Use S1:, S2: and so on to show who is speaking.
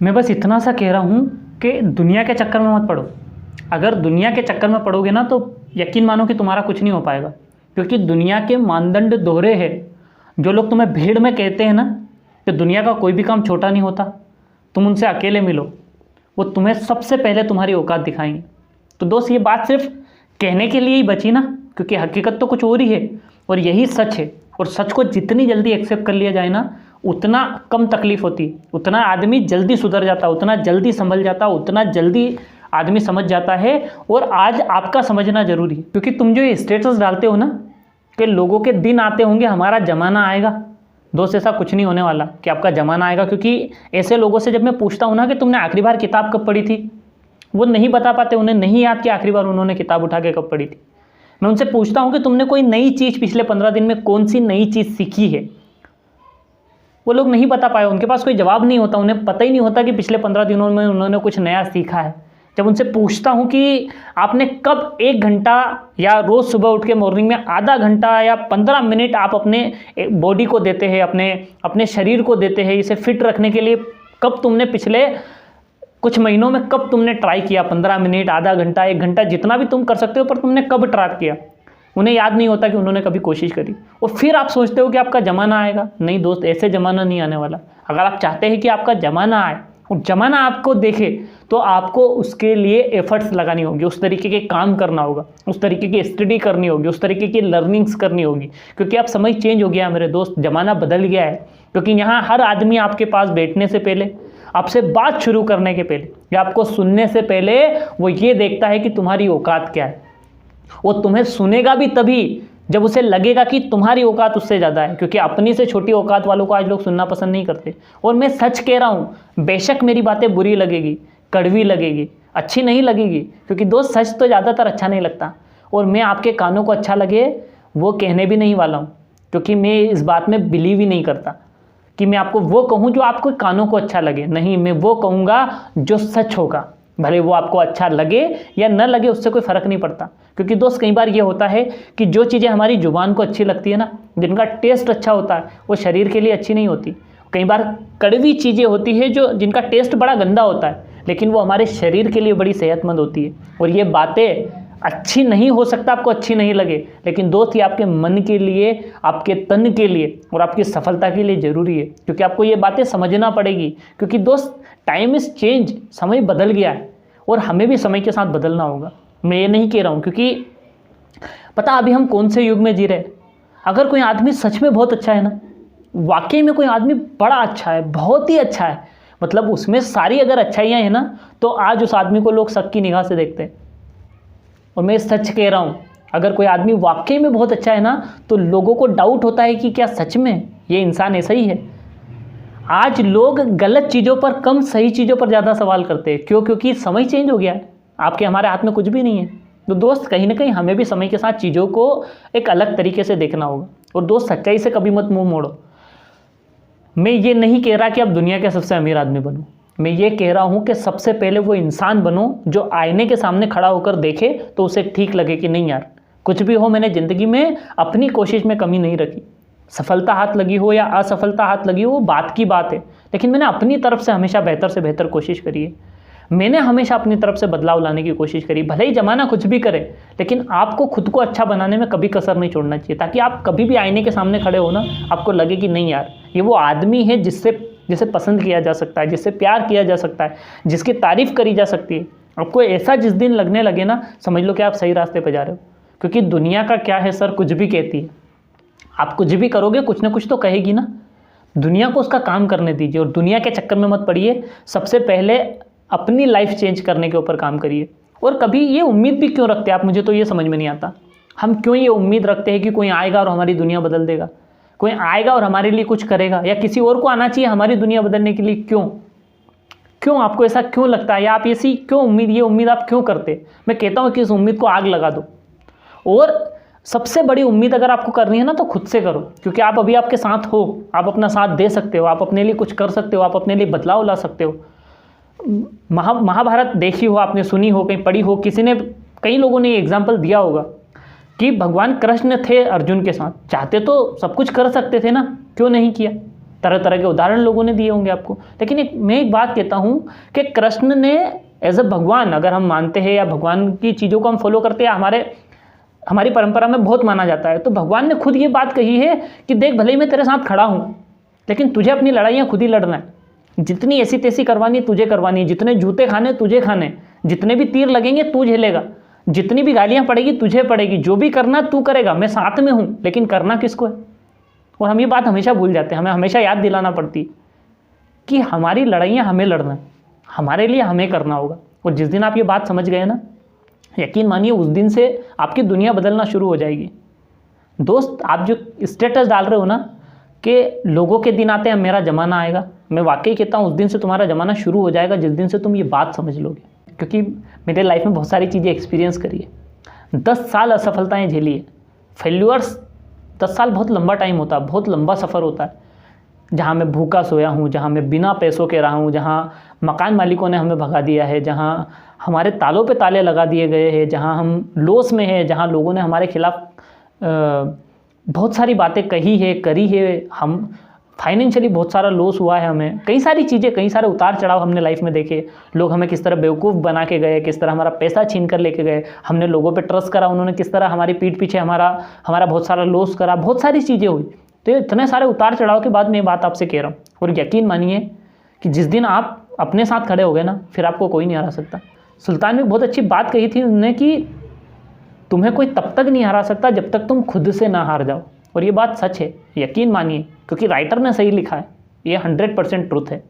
S1: मैं बस इतना सा कह रहा हूँ कि दुनिया के चक्कर में मत पड़ो। अगर दुनिया के चक्कर में पड़ोगे ना तो यकीन मानो कि तुम्हारा कुछ नहीं हो पाएगा, क्योंकि दुनिया के मानदंड दोहरे हैं। जो लोग तुम्हें भीड़ में कहते हैं ना कि दुनिया का कोई भी काम छोटा नहीं होता, तुम उनसे अकेले मिलो, वो तुम्हें सबसे पहले तुम्हारी औकात दिखाएंगे। तो दोस्त, ये बात सिर्फ कहने के लिए ही बची ना, क्योंकि हकीकत तो कुछ और ही है और यही सच है। और सच को जितनी जल्दी एक्सेप्ट कर लिया जाए ना, उतना कम तकलीफ होती, उतना आदमी जल्दी सुधर जाता, उतना जल्दी संभल जाता, उतना जल्दी आदमी समझ जाता है। और आज आपका समझना जरूरी है, क्योंकि तुम जो ये स्टेटस डालते हो ना कि लोगों के दिन आते होंगे, हमारा ज़माना आएगा, दोस्त ऐसा कुछ नहीं होने वाला कि आपका ज़माना आएगा। क्योंकि ऐसे लोगों से जब मैं पूछता हूँ ना कि तुमने आखिरी बार किताब कब पढ़ी थी, वो नहीं बता पाते, उन्हें नहीं याद कि आखिरी बार उन्होंने किताब उठा के कब पढ़ी थी। मैं उनसे पूछता हूँ कि तुमने कोई नई चीज़ पिछले 15 दिन में कौन सी नई चीज़ सीखी है, वो लोग नहीं बता पाए, उनके पास कोई जवाब नहीं होता, उन्हें पता ही नहीं होता कि पिछले 15 दिनों में उन्होंने कुछ नया सीखा है। जब उनसे पूछता हूँ कि आपने कब 1 घंटा या रोज़ सुबह उठ के मॉर्निंग में आधा घंटा या 15 मिनट आप अपने बॉडी को देते हैं, अपने शरीर को देते हैं इसे फिट रखने के लिए, कब तुमने पिछले कुछ महीनों में कब तुमने ट्राई किया? 15 मिनट, आधा घंटा, 1 घंटा, जितना भी तुम कर सकते हो, पर तुमने कब ट्राई किया? उन्हें याद नहीं होता कि उन्होंने कभी कोशिश करी। और फिर आप सोचते हो कि आपका ज़माना आएगा। नहीं दोस्त, ऐसे ज़माना नहीं आने वाला। अगर आप चाहते हैं कि आपका ज़माना आए और ज़माना आपको देखे, तो आपको उसके लिए एफर्ट्स लगानी होगी, उस तरीके के काम करना होगा, उस तरीके की स्टडी करनी होगी, उस तरीके की लर्निंग्स करनी होगी। क्योंकि अब समय चेंज हो गया है मेरे दोस्त, ज़माना बदल गया है। क्योंकि यहाँ हर आदमी आपके पास बैठने से पहले, आपसे बात शुरू करने के पहले या आपको सुनने से पहले वो ये देखता है कि तुम्हारी औकात क्या है। वो तुम्हें सुनेगा भी तभी जब उसे लगेगा कि तुम्हारी औकात उससे ज़्यादा है, क्योंकि अपनी से छोटी औकात वालों को आज लोग सुनना पसंद नहीं करते। और मैं सच कह रहा हूँ, बेशक मेरी बातें बुरी लगेगी, कड़वी लगेगी, अच्छी नहीं लगेगी, क्योंकि दोस्त सच तो ज़्यादातर अच्छा नहीं लगता। और मैं आपके कानों को अच्छा लगे वो कहने भी नहीं वाला हूँ, क्योंकि मैं इस बात में बिलीव ही नहीं करता कि मैं आपको वो कहूँ जो आपको कानों को अच्छा लगे। नहीं, मैं वो कहूँगा जो सच होगा, भले वो आपको अच्छा लगे या न लगे, उससे कोई फ़र्क नहीं पड़ता। क्योंकि दोस्त, कई बार ये होता है कि जो चीज़ें हमारी जुबान को अच्छी लगती है ना, जिनका टेस्ट अच्छा होता है, वो शरीर के लिए अच्छी नहीं होती। कई बार कड़वी चीज़ें होती है जिनका टेस्ट बड़ा गंदा होता है, लेकिन वो हमारे शरीर के लिए बड़ी सेहतमंद होती है। और ये बातें अच्छी नहीं हो सकता, आपको अच्छी नहीं लगे, लेकिन दोस्त ये आपके मन के लिए, आपके तन के लिए और आपकी सफलता के लिए ज़रूरी है। क्योंकि आपको ये बातें समझना पड़ेगी। क्योंकि दोस्त, टाइम इज़ चेंज, समय बदल गया है और हमें भी समय के साथ बदलना होगा। मैं ये नहीं कह रहा हूँ, क्योंकि पता अभी हम कौन से युग में जी रहे हैं। अगर कोई आदमी सच में बहुत अच्छा है ना, वाकई में कोई आदमी बड़ा अच्छा है, बहुत ही अच्छा है, मतलब उसमें सारी अगर अच्छाइयाँ हैं ना, तो आज उस आदमी को लोग शक की निगाह से देखते हैं। और मैं सच कह रहा हूँ, अगर कोई आदमी वाकई में बहुत अच्छा है ना, तो लोगों को डाउट होता है कि क्या सच में ये इंसान ऐसा ही है। आज लोग गलत चीज़ों पर कम, सही चीज़ों पर ज़्यादा सवाल करते हैं। क्यों? क्योंकि समय चेंज हो गया है, आपके हमारे हाथ में कुछ भी नहीं है। तो दोस्त, कहीं ना कहीं हमें भी समय के साथ चीज़ों को एक अलग तरीके से देखना होगा। और दोस्त, सच्चाई से कभी मत मुंह मोड़ो। मैं ये नहीं कह रहा कि आप दुनिया के सबसे अमीर आदमी बनो, मैं ये कह रहा हूँ कि सबसे पहले वो इंसान बनो जो आईने के सामने खड़ा होकर देखे तो उसे ठीक लगे कि नहीं यार, कुछ भी हो, मैंने ज़िंदगी में अपनी कोशिश में कमी नहीं रखी। सफलता हाथ लगी हो या असफलता हाथ लगी हो, वो बात की बात है, लेकिन मैंने अपनी तरफ से हमेशा बेहतर से बेहतर कोशिश करी है। मैंने हमेशा अपनी तरफ से बदलाव लाने की कोशिश करी। भले ही ज़माना कुछ भी करे, लेकिन आपको खुद को अच्छा बनाने में कभी कसर नहीं छोड़ना चाहिए, ताकि आप कभी भी आईने के सामने खड़े हो ना, आपको लगे कि नहीं यार, ये वो आदमी है जिसे पसंद किया जा सकता है, जिससे प्यार किया जा सकता है, जिसकी तारीफ़ करी जा सकती है। आपको ऐसा जिस दिन लगने लगे ना, समझ लो कि आप सही रास्ते पर जा रहे हो। क्योंकि दुनिया का क्या है सर, कुछ भी कहती है। आप कुछ भी करोगे, कुछ ना कुछ तो कहेगी ना। दुनिया को उसका काम करने दीजिए और दुनिया के चक्कर में मत पड़िए। सबसे पहले अपनी लाइफ चेंज करने के ऊपर काम करिए। और कभी ये उम्मीद भी क्यों रखते हैं आप, मुझे तो ये समझ में नहीं आता। हम क्यों ये उम्मीद रखते हैं कि कोई आएगा और हमारी दुनिया बदल देगा, कोई आएगा और हमारे लिए कुछ करेगा, या किसी और को आना चाहिए हमारी दुनिया बदलने के लिए? क्यों आपको ऐसा क्यों लगता है, या आप ऐसी क्यों ये उम्मीद आप क्यों करते? मैं कहता हूँ कि इस उम्मीद को आग लगा दो। और सबसे बड़ी उम्मीद अगर आपको करनी है ना, तो खुद से करो। क्योंकि आप अभी आपके साथ हो, आप अपना साथ दे सकते हो, आप अपने लिए कुछ कर सकते हो, आप अपने लिए बदलाव ला सकते हो। महाभारत देखी हो आपने, सुनी हो, कहीं पढ़ी हो, कई लोगों ने एग्जाम्पल दिया होगा कि भगवान कृष्ण थे अर्जुन के साथ, चाहते तो सब कुछ कर सकते थे ना, क्यों नहीं किया? तरह तरह के उदाहरण लोगों ने दिए होंगे आपको। लेकिन मैं एक बात कहता हूँ कि कृष्ण ने एज अ भगवान, अगर हम मानते हैं या भगवान की चीज़ों को हम फॉलो करते हैं, हमारी परंपरा में बहुत माना जाता है, तो भगवान ने खुद ये बात कही है कि देख भले ही मैं तेरे साथ खड़ा हूँ, लेकिन तुझे अपनी लड़ाइयाँ खुद ही लड़ना है। जितनी ऐसी तैसी करवानी तुझे करवानी है, जितने जूते खाने तुझे खाने, जितने भी तीर लगेंगे तू झेलेगा, जितनी भी गालियाँ पड़ेगी तुझे पड़ेगी, जो भी करना तू करेगा, मैं साथ में हूँ, लेकिन करना किसको है। और हम ये बात हमेशा भूल जाते हैं, हमें हमेशा याद दिलाना पड़ती है कि हमारी लड़ाइयाँ हमें लड़ना है, हमारे लिए हमें करना होगा। और जिस दिन आप ये बात समझ गए ना, यकीन मानिए उस दिन से आपकी दुनिया बदलना शुरू हो जाएगी। दोस्त, आप जो स्टेटस डाल रहे हो ना कि लोगों के दिन आते हैं मेरा ज़माना आएगा, मैं वाकई कहता हूँ उस दिन से तुम्हारा ज़माना शुरू हो जाएगा जिस दिन से तुम ये बात समझ लोगे। क्योंकि मेरे लाइफ में बहुत सारी चीज़ें एक्सपीरियंस करी है, 10 साल असफलताएँ झेली है, फेल्यूअर्स। 10 साल बहुत लंबा टाइम होता है, बहुत लंबा सफ़र होता है, जहाँ मैं भूखा सोया हूँ, जहाँ मैं बिना पैसों के रहा हूँ, जहाँ मकान मालिकों ने हमें भगा दिया है, जहाँ हमारे तालों पे ताले लगा दिए गए हैं, जहाँ हम लॉस में हैं, जहाँ लोगों ने हमारे खिलाफ बहुत सारी बातें कही है, करी है, हम फाइनेंशियली बहुत सारा लॉस हुआ है, हमें कई सारी चीज़ें, कई सारे उतार चढ़ाव हमने लाइफ में देखे। लोग हमें किस तरह बेवकूफ़ बना के गए, किस तरह हमारा पैसा छीन कर लेके गए, हमने लोगों पे ट्रस्ट करा, उन्होंने किस तरह हमारी पीठ पीछे हमारा बहुत सारा लॉस करा, बहुत सारी चीज़ें हुई। तो इतने सारे उतार चढ़ाव के बाद मैं ये बात आपसे कह रहा हूँ, और यकीन मानिए कि जिस दिन आप अपने साथ खड़े हो गए ना, फिर आपको कोई नहीं हरा सकता। सुल्तान ने बहुत अच्छी बात कही थी उन्होंने कि तुम्हें कोई तब तक नहीं हरा सकता जब तक तुम खुद से ना हार जाओ। और ये बात सच है, यकीन मानिए, क्योंकि राइटर ने सही लिखा है, ये 100% ट्रुथ है।